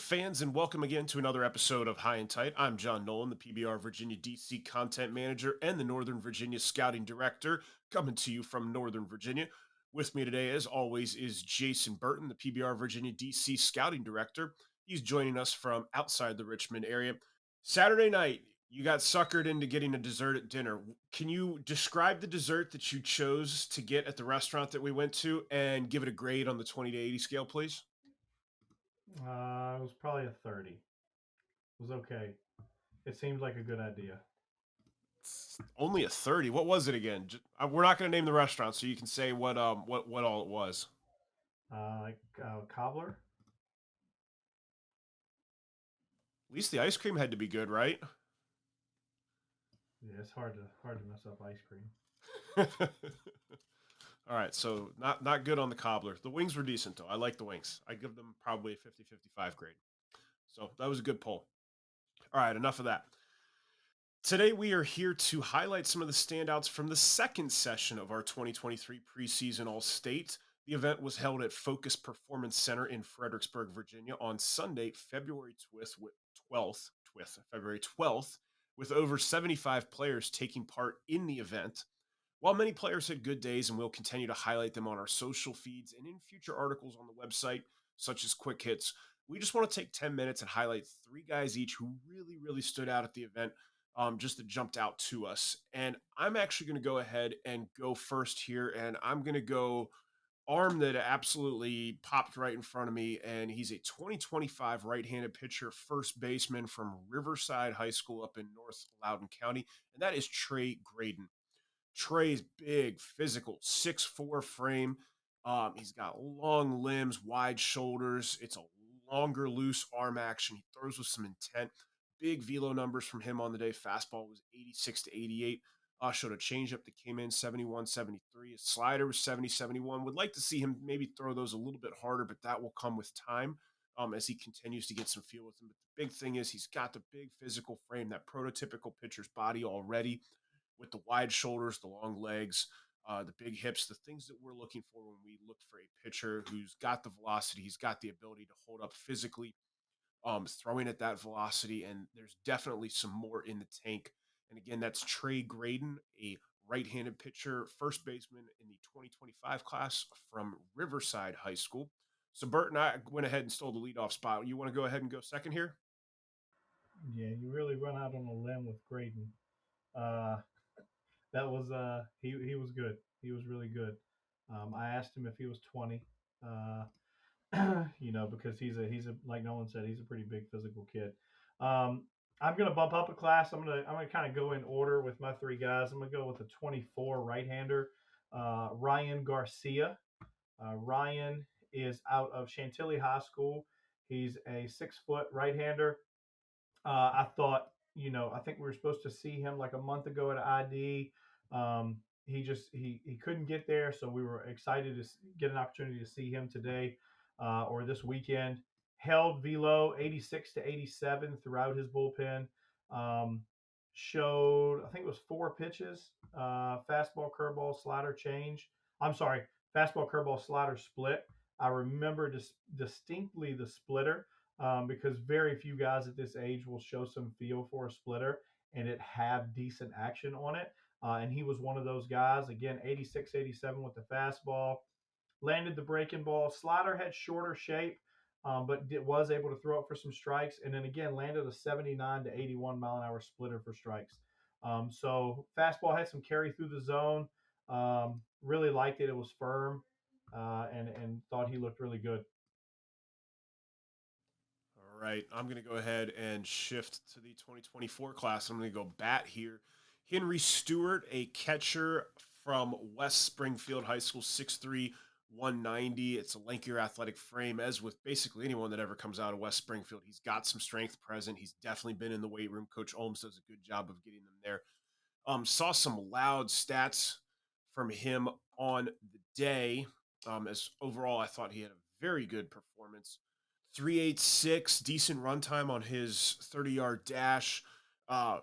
fans, and welcome again to another episode of High and Tight. I'm John Nolan, the PBR Virginia DC content manager and the Northern Virginia scouting director, coming to you from Northern Virginia. With me today, as always, is Jason Burton, the PBR Virginia DC scouting director. He's joining us from outside the Richmond area. Saturday night, you got suckered into getting a dessert at dinner. Can you describe the dessert that you chose to get at the restaurant that we went to and give it a grade on the 20 to 80 scale, please? It was probably a 30. It was okay. It seemed like a good idea. It's only a 30. What was it again? We're not going to name the restaurant, so you can say what all it was. Like cobbler. At least the ice cream had to be good, right? Yeah, it's hard to mess up ice cream. All right, so not good on the cobbler. The wings were decent though. I like the wings. I give them probably a 50-55 grade. So that was a good poll. All right, enough of that. Today, we are here to highlight some of the standouts from the second session of our 2023 preseason All State. The event was held at Focus Performance Center in Fredericksburg, Virginia on Sunday, February 12th, with over 75 players taking part in the event. While many players had good days, and we'll continue to highlight them on our social feeds and in future articles on the website, such as Quick Hits, we just want to take 10 minutes and highlight three guys each who really stood out at the event, just that jumped out to us. And I'm actually going to go ahead and go first here, and I'm going to go arm that absolutely popped right in front of me. And he's a 2025 right handed pitcher, first baseman from Riverside High School up in North Loudoun County, and that is Trey Graydon. Trey's big, physical, 6'4" frame. He's got long limbs, wide shoulders. It's a longer, loose arm action. He throws with some intent. Big velo numbers from him on the day. Fastball was 86 to 88. Showed a changeup that came in 71 73. His slider was 70 71. Would like to see him maybe throw those a little bit harder, but that will come with time as he continues to get some feel with him. But the big thing is he's got the big physical frame, that prototypical pitcher's body already, with the wide shoulders, the long legs, the big hips, the things that we're looking for when we look for a pitcher who's got the velocity, he's got the ability to hold up physically, throwing at that velocity, and there's definitely some more in the tank. And again, that's Trey Graydon, a right-handed pitcher, first baseman in the 2025 class from Riverside High School. So Burton, I went ahead and stole the leadoff spot. You want to go ahead and go second here? Yeah, you really went out on a limb with Graydon. Uh, that was he was good. He was really good. I asked him if he was 20. Uh, because he's a like Nolan said, he's a pretty big physical kid. Um, I'm gonna bump up a class. I'm gonna kind of go in order with my three guys. I'm gonna go with a 24 right-hander, Ryan Garcia. Ryan is out of Chantilly High School. He's a 6 foot right-hander. I thought, I think we were supposed to see him like a month ago at ID. He couldn't get there, so we were excited to get an opportunity to see him today or this weekend. Held velo 86 to 87 throughout his bullpen. Um, Showed, I think it was 4 pitches: fastball, curveball, slider, change. I'm sorry, fastball, curveball, slider, split. I remember distinctly the splitter because very few guys at this age will show some feel for a splitter and it have decent action on it. And he was one of those guys. Again, 86, 87 with the fastball, landed the breaking ball. Slider had shorter shape, but was able to throw it for some strikes. And then again, landed a 79 to 81 mile an hour splitter for strikes. So fastball had some carry through the zone. Really liked it. It was firm, and thought he looked really good. All right, I'm going to go ahead and shift to the 2024 class. I'm going to go bat here. Henry Stewart, a catcher from West Springfield High School, 6'3", 190. It's a lankier athletic frame, as with basically anyone that ever comes out of West Springfield. He's got some strength present. He's definitely been in the weight room. Coach Olms does a good job of getting them there. Saw some loud stats from him on the day. As overall, I thought he had a very good performance. 386, decent runtime on his 30-yard dash.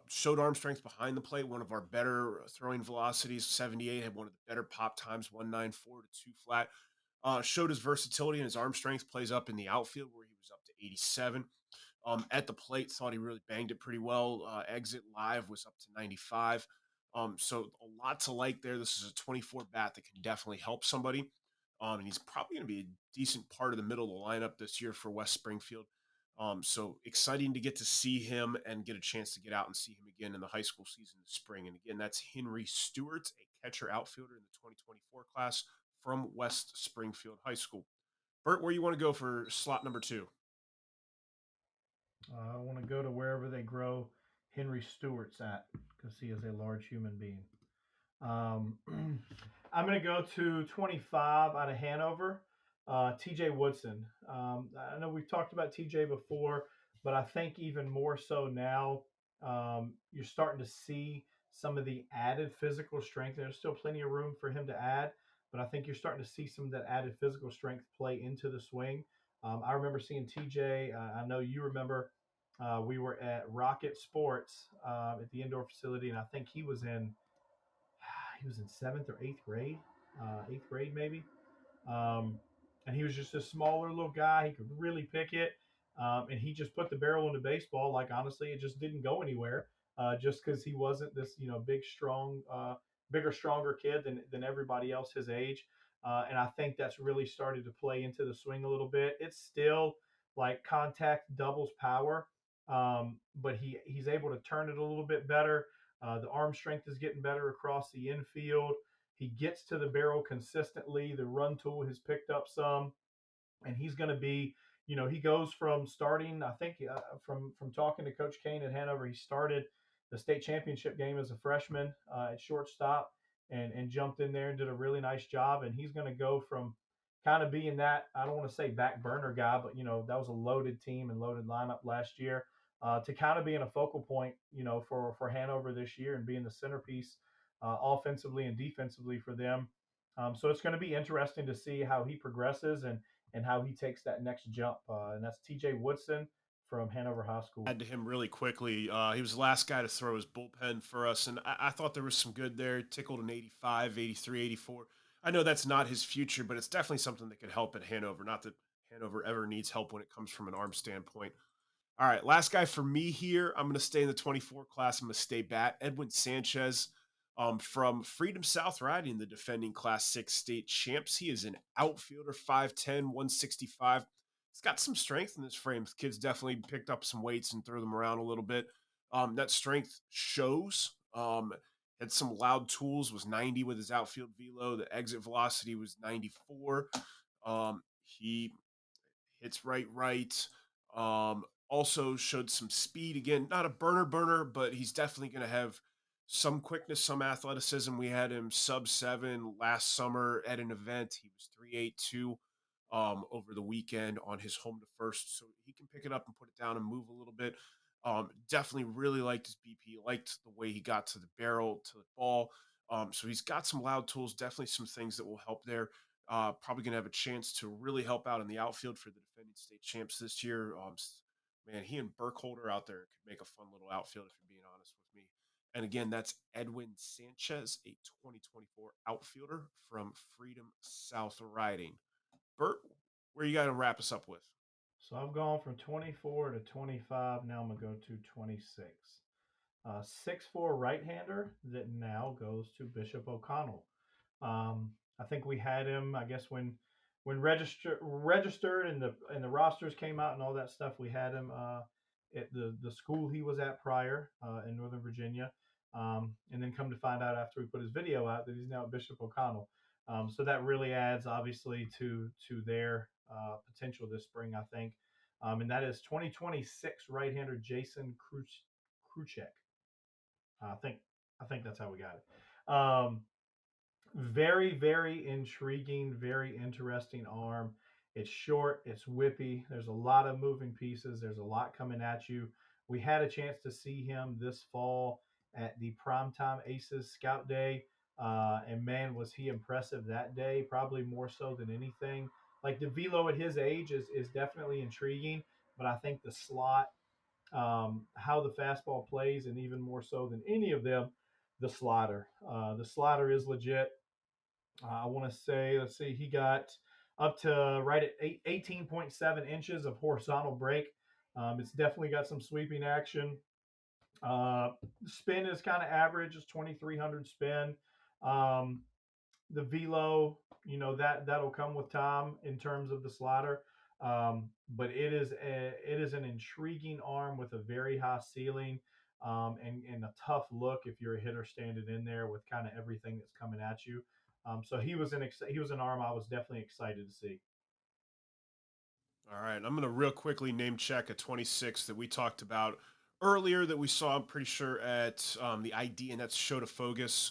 Showed arm strength behind the plate, one of our better throwing velocities. 78 had one of the better pop times, 194 to 2 flat. Showed his versatility and his arm strength plays up in the outfield where he was up to 87. At the plate, thought he really banged it pretty well. Exit live was up to 95. So a lot to like there. This is a 24 bat that can definitely help somebody. And he's probably going to be a decent part of the middle of the lineup this year for West Springfield. So exciting to get to see him and get a chance to get out and see him again in the high school season this spring. And again, that's Henry Stewart, a catcher outfielder in the 2024 class from West Springfield High School. Bert, where you want to go for slot number 2? I want to go to wherever they grow Henry Stewart's at because he is a large human being. I'm going to go to 25 out of Hanover, TJ Woodson. I know we've talked about TJ before, but I think even more so now, you're starting to see some of the added physical strength. There's still plenty of room for him to add, but I think you're starting to see some of that added physical strength play into the swing. I remember seeing TJ. I know you remember. We were at Rocket Sports at the indoor facility, and I think he was in seventh or eighth grade maybe. Um, and he was just a smaller little guy. He could really pick it, and he just put the barrel in the baseball. Like honestly, it just didn't go anywhere, just because he wasn't this big, strong, bigger, stronger kid than everybody else his age. And I think that's really started to play into the swing a little bit. It's still like contact doubles power, but he's able to turn it a little bit better. The arm strength is getting better across the infield. He gets to the barrel consistently. The run tool has picked up some, and he's going to be, he goes from starting. I think from talking to Coach Kane at Hanover, he started the state championship game as a freshman at shortstop, and jumped in there and did a really nice job. And he's going to go from kind of being that, I don't want to say back burner guy, but that was a loaded team and loaded lineup last year, to kind of being a focal point, for Hanover this year and being the centerpiece offensively and defensively for them. So it's going to be interesting to see how he progresses and how he takes that next jump. And that's TJ Woodson from Hanover High School. Add to him really quickly. He was the last guy to throw his bullpen for us, and I thought there was some good there. Tickled an 85, 83, 84. I know that's not his future, but it's definitely something that could help at Hanover. Not that Hanover ever needs help when it comes from an arm standpoint. All right, last guy for me here. I'm going to stay in the 24 class. I'm going to stay bat. Edwin Sanchez from Freedom South Riding, the defending Class 6 state champs. He is an outfielder, 5'10", 165. He's got some strength in his frame. The kid's definitely picked up some weights and threw them around a little bit. That strength shows. Had some loud tools, was 90 with his outfield velo. The exit velocity was 94. He hits right. Also showed some speed. Again, not a burner, but he's definitely going to have some quickness, some athleticism. We had him sub 7 last summer at an event. He was 3.82 over the weekend on his home to first. So he can pick it up and put it down and move a little bit. Definitely really liked his BP, liked the way he got to the barrel, to the ball. So he's got some loud tools, definitely some things that will help there. Probably going to have a chance to really help out in the outfield for the defending state champs this year. Man, he and Burkholder out there could make a fun little outfield, if you're being honest with me. And again, that's Edwin Sanchez, a 2024 outfielder from Freedom South Riding. Bert, where you got to wrap us up with? So I've gone from 24 to 25. Now I'm going to go to 26. 6'4" right-hander that now goes to Bishop O'Connell. I think we had him, I guess, when registered and the rosters came out and all that stuff. We had him at the school he was at prior in Northern Virginia, and then come to find out after we put his video out that he's now at Bishop O'Connell. So that really adds obviously to their potential this spring, I think. And that is 2026 right-hander Jason Kruchek. I think that's how we got it. Very, very intriguing, very interesting arm. It's short, it's whippy. There's a lot of moving pieces. There's a lot coming at you. We had a chance to see him this fall at the Primetime Aces Scout Day. And man, was he impressive that day, probably more so than anything. Like the velo at his age is definitely intriguing, but I think the slot, how the fastball plays, and even more so than any of them, the slider. The slider is legit. I want to say, let's see, he got up to right at 18.7 inches of horizontal break. It's definitely got some sweeping action. Uh, Spin is kind of average, it's 2,300 spin. Um, the velo, that'll come with time in terms of the slider. But it is an intriguing arm with a very high ceiling, and a tough look if you're a hitter standing in there with kind of everything that's coming at you. So he was an arm I was definitely excited to see. All right, I'm going to real quickly name check a 26 that we talked about earlier that we saw, I'm pretty sure, at the ID, and that's Shota Fogus,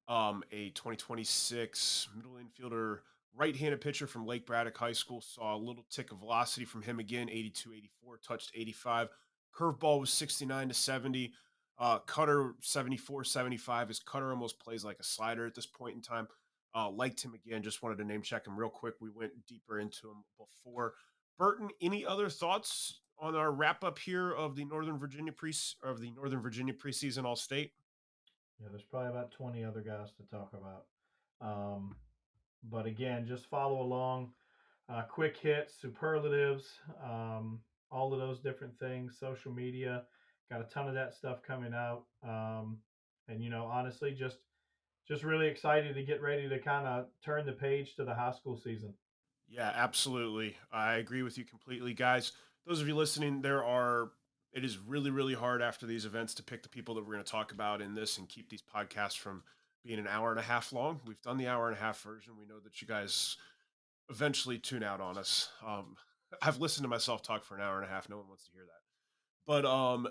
a 2026 middle infielder, right-handed pitcher from Lake Braddock High School. Saw a little tick of velocity from him again, 82, 84, touched 85. Curveball was 69 to 70. Cutter 74, 75. His cutter almost plays like a slider at this point in time. Liked him again. Just wanted to name check him real quick. We went deeper into him before. Burton, any other thoughts on our wrap up here of the Northern Virginia preseason All State? Yeah, there's probably about 20 other guys to talk about. But again, just follow along. Quick hits, superlatives, all of those different things. Social media, got a ton of that stuff coming out. And honestly, just really excited to get ready to kind of turn the page to the high school season. Yeah, absolutely. I agree with you completely, guys. Those of you listening, it is really, really hard after these events to pick the people that we're going to talk about in this and keep these podcasts from being an hour and a half long. We've done the hour and a half version. We know that you guys eventually tune out on us. I've listened to myself talk for an hour and a half. No one wants to hear that. But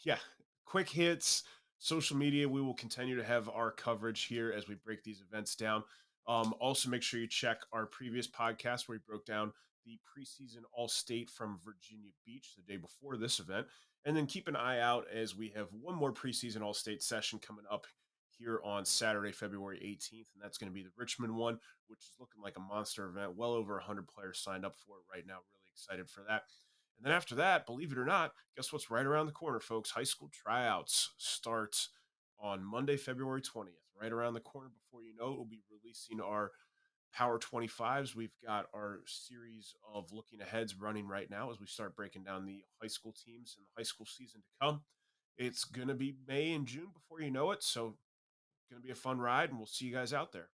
yeah, quick hits, social media. We will continue to have our coverage here as we break these events down. Also, make sure you check our previous podcast where we broke down the preseason All State from Virginia Beach the day before this event. And then keep an eye out as we have one more preseason All State session coming up here on Saturday, February 18th. And that's going to be the Richmond one, which is looking like a monster event. Well over 100 players signed up for it right now. Really excited for that. And then after that, believe it or not, guess what's right around the corner, folks? High school tryouts start on Monday, February 20th. Right around the corner. Before you know it, we'll be releasing our Power 25s. We've got our series of looking aheads running right now as we start breaking down the high school teams and the high school season to come. It's going to be May and June before you know it. So, it's going to be a fun ride, and we'll see you guys out there.